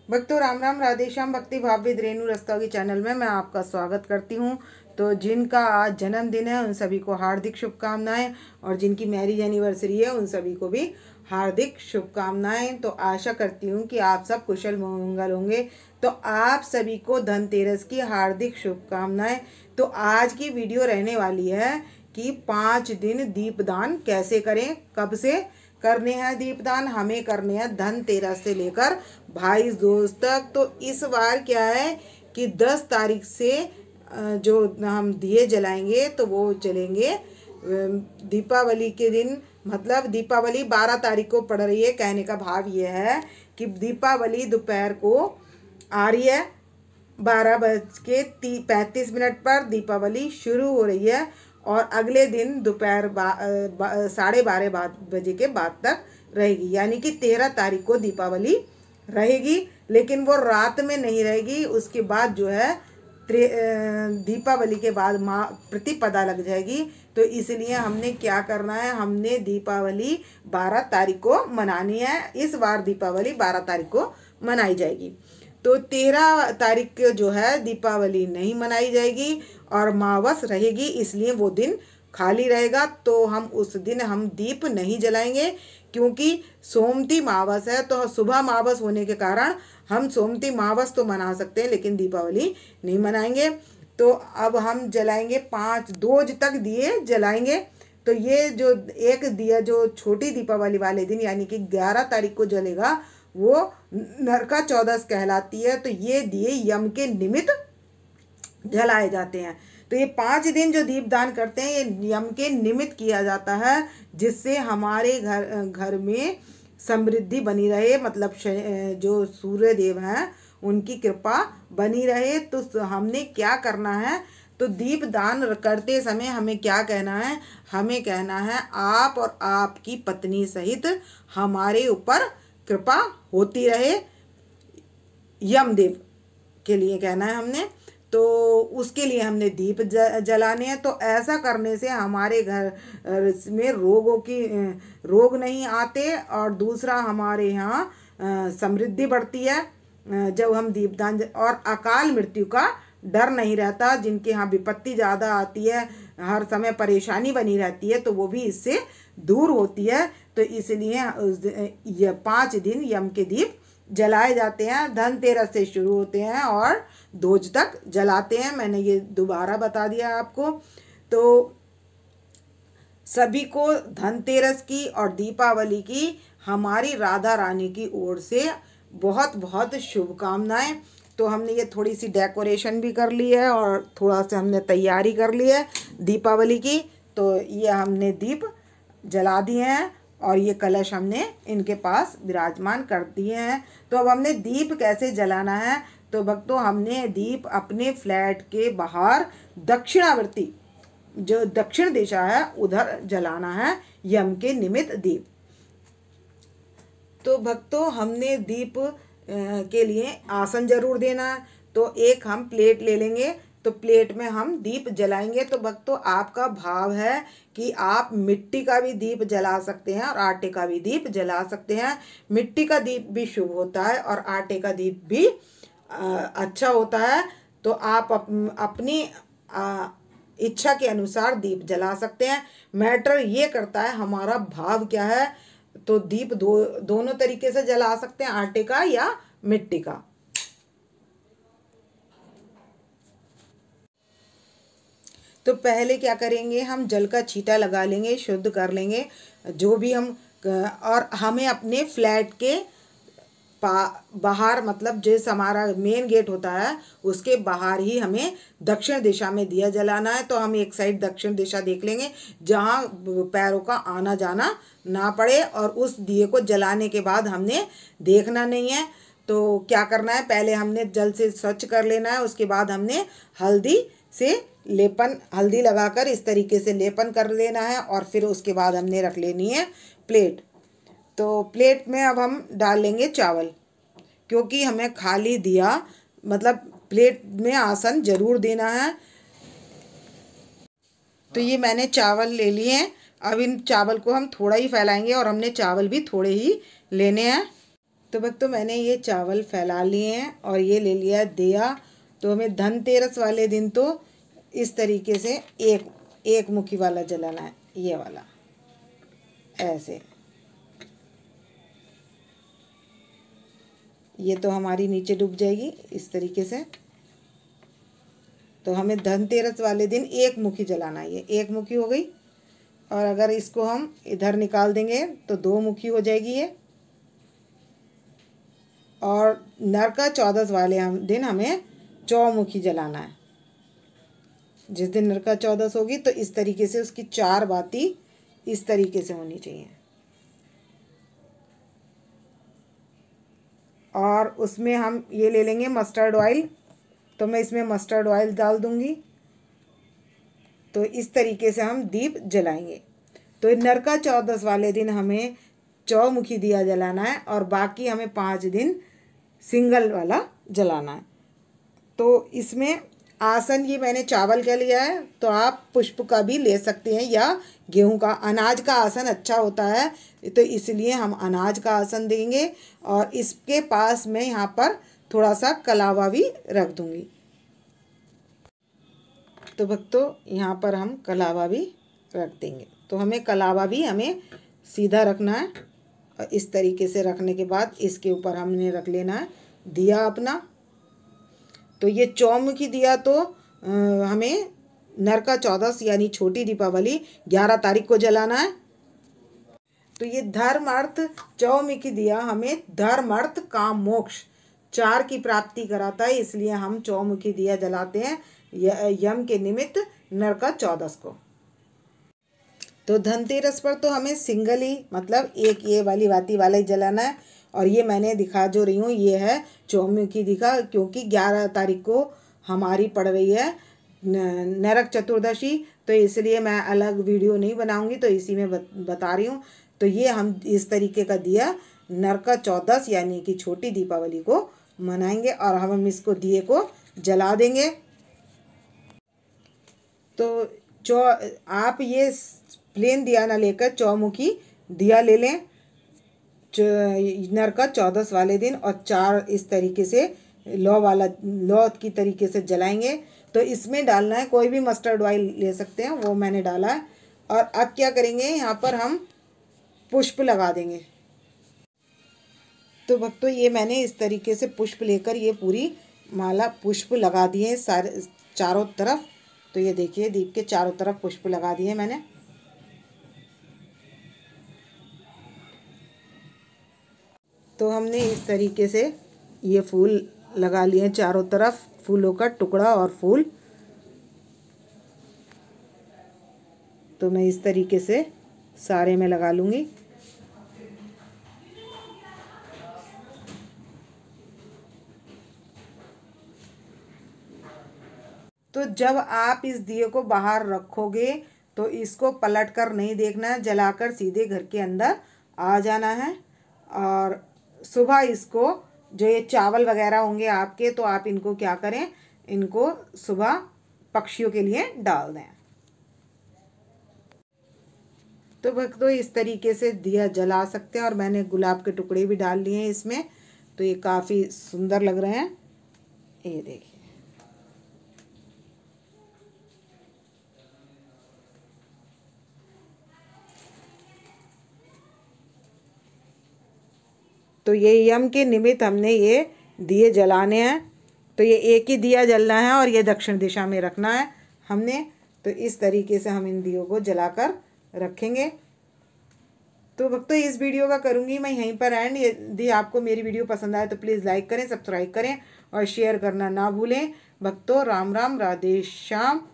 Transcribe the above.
भक्तों राम राम, राधे श्याम। भक्ति भाव विद रेणु रस्तोगी चैनल में मैं आपका स्वागत करती हूँ। तो जिनका आज जन्मदिन है उन सभी को हार्दिक शुभकामनाएं, और जिनकी मैरिज एनिवर्सरी है उन सभी को भी हार्दिक शुभकामनाएं। तो आशा करती हूँ कि आप सब कुशल मंगल होंगे। तो आप सभी को धनतेरस की हार्दिक शुभकामनाएं। तो आज की वीडियो रहने वाली है कि 5 दिन दीपदान कैसे करें, कब से करने हैं दीपदान। हमें करने हैं धनतेरस से लेकर भाई दूज तक। तो इस बार क्या है कि 10 तारीख से जो हम दिए जलाएंगे तो वो चलेंगे दीपावली के दिन। मतलब दीपावली 12 तारीख को पड़ रही है। कहने का भाव ये है कि दीपावली दोपहर को आ रही है, 12:35 पर दीपावली शुरू हो रही है और अगले दिन दोपहर 12:30 बजे के बाद तक रहेगी। यानी कि 13 तारीख को दीपावली रहेगी, लेकिन वो रात में नहीं रहेगी। उसके बाद जो है दीपावली के बाद प्रतिपदा लग जाएगी। तो इसलिए हमने क्या करना है, हमने दीपावली 12 तारीख को मनानी है। इस बार दीपावली 12 तारीख को मनाई जाएगी। तो 13 तारीख को जो है दीपावली नहीं मनाई जाएगी और मावस रहेगी, इसलिए वो दिन खाली रहेगा। तो हम उस दिन हम दीप नहीं जलाएंगे, क्योंकि सोमती मावस है। तो सुबह मावस होने के कारण हम सोमती मावस तो मना सकते हैं, लेकिन दीपावली नहीं मनाएंगे। तो अब हम जलाएंगे 5 दोज तक दिए जलाएंगे। तो ये जो एक दिया जो छोटी दीपावली वाले दिन यानी कि 11 तारीख को जलेगा, वो नरका चौदस कहलाती है। तो ये दिए यम के निमित्त जलाए जाते हैं। तो ये 5 दिन जो दीपदान करते हैं ये यम के निमित्त किया जाता है, जिससे हमारे घर में समृद्धि बनी रहे। मतलब जो सूर्य देव हैं उनकी कृपा बनी रहे। तो हमने क्या करना है, तो दीपदान करते समय हमें क्या कहना है, हमें कहना है आप और आपकी पत्नी सहित हमारे ऊपर कृपा होती रहे, यमदेव के लिए कहना है हमने। तो उसके लिए हमने दीप जलाने हैं। तो ऐसा करने से हमारे घर में रोग नहीं आते, और दूसरा हमारे यहाँ समृद्धि बढ़ती है जब हम दीपदान। और अकाल मृत्यु का डर नहीं रहता। जिनके यहाँ विपत्ति ज़्यादा आती है, हर समय परेशानी बनी रहती है, तो वो भी इससे दूर होती है। तो इसलिए ये 5 दिन यम के दीप जलाए जाते हैं। धनतेरस से शुरू होते हैं और दोज तक जलाते हैं। मैंने ये दोबारा बता दिया आपको। तो सभी को धनतेरस की और दीपावली की हमारी राधा रानी की ओर से बहुत बहुत शुभकामनाएं। तो हमने ये थोड़ी सी डेकोरेशन भी कर ली है और थोड़ा सा हमने तैयारी कर ली है दीपावली की। तो ये हमने दीप जला दिए हैं और ये कलश हमने इनके पास विराजमान कर दिए हैं। तो अब हमने दीप कैसे जलाना है, तो भक्तों हमने दीप अपने फ्लैट के बाहर दक्षिणावर्ती जो दक्षिण दिशा है उधर जलाना है, यम के निमित्त दीप। तो भक्तों हमने दीप के लिए आसन जरूर देना है। तो एक हम प्लेट ले लेंगे, तो प्लेट में हम दीप जलाएंगे। तो भक्तों आपका भाव है कि आप मिट्टी का भी दीप जला सकते हैं और आटे का भी दीप जला सकते हैं। मिट्टी का दीप भी शुभ होता है और आटे का दीप भी अच्छा होता है। तो आप अपनी इच्छा के अनुसार दीप जला सकते हैं। मैटर ये करता है हमारा भाव क्या है। तो दीप दोनों तरीके से जला सकते हैं, आटे का या मिट्टी का। तो पहले क्या करेंगे, हम जल का छींटा लगा लेंगे, शुद्ध कर लेंगे जो भी हम। और हमें अपने फ्लैट के बाहर, मतलब जैसे हमारा मेन गेट होता है उसके बाहर ही हमें दक्षिण दिशा में दिया जलाना है। तो हम एक साइड दक्षिण दिशा देख लेंगे जहाँ पैरों का आना जाना ना पड़े। और उस दिए को जलाने के बाद हमने देखना नहीं है। तो क्या करना है, पहले हमने जल से स्वच्छ कर लेना है। उसके बाद हमने हल्दी लगाकर इस तरीके से लेपन कर लेना है। और फिर उसके बाद हमने रख लेनी है प्लेट। तो प्लेट में अब हम डाल लेंगे चावल, क्योंकि हमें खाली दिया मतलब प्लेट में आसन जरूर देना है। तो ये मैंने चावल ले लिए हैं। अब इन चावल को हम थोड़ा ही फैलाएंगे और हमने चावल भी थोड़े ही लेने हैं। तो भक्तों मैंने ये चावल फैला लिए हैं और ये ले लिया दिया। तो हमें धनतेरस वाले दिन तो इस तरीके से एक मुखी वाला जलाना है, ये वाला ऐसे। ये तो हमारी नीचे डूब जाएगी इस तरीके से। तो हमें धनतेरस वाले दिन एक मुखी जलाना है, ये एक मुखी हो गई। और अगर इसको हम इधर निकाल देंगे तो दो मुखी हो जाएगी ये। और नरका चौदस वाले दिन हमें चौमुखी जलाना है। जिस दिन नरका चौदस होगी तो इस तरीके से उसकी 4 बाती इस तरीके से होनी चाहिए। और उसमें हम ये ले लेंगे मस्टर्ड ऑयल। तो मैं इसमें मस्टर्ड ऑयल डाल दूंगी। तो इस तरीके से हम दीप जलाएंगे। तो नरका चौदस वाले दिन हमें चौमुखी दिया जलाना है और बाकी हमें 5 दिन सिंगल वाला जलाना है। तो इसमें आसन ये मैंने चावल का लिया है, तो आप पुष्प का भी ले सकते हैं या गेहूं का। अनाज का आसन अच्छा होता है तो इसलिए हम अनाज का आसन देंगे। और इसके पास में यहाँ पर थोड़ा सा कलावा भी रख दूंगी। तो भक्तों यहाँ पर हम कलावा भी रख देंगे। तो हमें कलावा भी हमें सीधा रखना है। और इस तरीके से रखने के बाद इसके ऊपर हमने रख लेना है दिया अपना। तो ये चौमुखी दिया तो हमें नरका चौदस यानी छोटी दीपावली 11 तारीख को जलाना है। तो ये धर्म अर्थ चौमुखी दिया हमें धर्म अर्थ काम मोक्ष 4 की प्राप्ति कराता है, इसलिए हम चौमुखी दिया जलाते हैं यम के निमित्त नरका चौदस को। तो धनतेरस पर तो हमें सिंगल ही मतलब एक ये वाली बाती वाला ही जलाना है। और ये मैंने दिखा जो रही हूँ ये है चौमुखी दिखा, क्योंकि 11 तारीख को हमारी पड़ रही है नरक चतुर्दशी। तो इसलिए मैं अलग वीडियो नहीं बनाऊंगी, तो इसी में बता रही हूँ। तो ये हम इस तरीके का दिया नरका चौदस यानी कि छोटी दीपावली को मनाएंगे और हम इसको दिए को जला देंगे। तो आप ये प्लेन दिया ना लेकर चौमुखी दिया ले लें नरका चौदस वाले दिन, और 4 इस तरीके से लौ की तरीके से जलाएंगे। तो इसमें डालना है कोई भी मस्टर्ड ऑयल ले सकते हैं, वो मैंने डाला है। और अब क्या करेंगे यहाँ पर हम पुष्प लगा देंगे। तो भक्तों ये मैंने इस तरीके से पुष्प लेकर ये पूरी माला पुष्प लगा दिए सारे चारों तरफ। तो ये देखिए दीप के चारों तरफ पुष्प लगा दिए मैंने। तो हमने इस तरीके से ये फूल लगा लिए चारों तरफ, फूलों का टुकड़ा और फूल। तो मैं इस तरीके से सारे में लगा लूँगी। तो जब आप इस दिए को बाहर रखोगे तो इसको पलट कर नहीं देखना है, जलाकर सीधे घर के अंदर आ जाना है। और सुबह इसको जो ये चावल वगैरह होंगे आपके, तो आप इनको क्या करें, इनको सुबह पक्षियों के लिए डाल दें। तो भक्तों इस तरीके से दिया जला सकते हैं। और मैंने गुलाब के टुकड़े भी डाल लिए हैं इसमें, तो ये काफ़ी सुंदर लग रहे हैं। ये देखिए तो ये यम के निमित्त हमने ये दिए जलाने हैं। तो ये एक ही दिया जलना है और ये दक्षिण दिशा में रखना है हमने। तो इस तरीके से हम इन दियों को जलाकर रखेंगे। तो भक्तों इस वीडियो का करूँगी मैं यहीं पर एंड। यदि आपको मेरी वीडियो पसंद आए तो प्लीज़ लाइक करें, सब्सक्राइब करें और शेयर करना ना भूलें। भक्तों राम राम, राधे श्याम।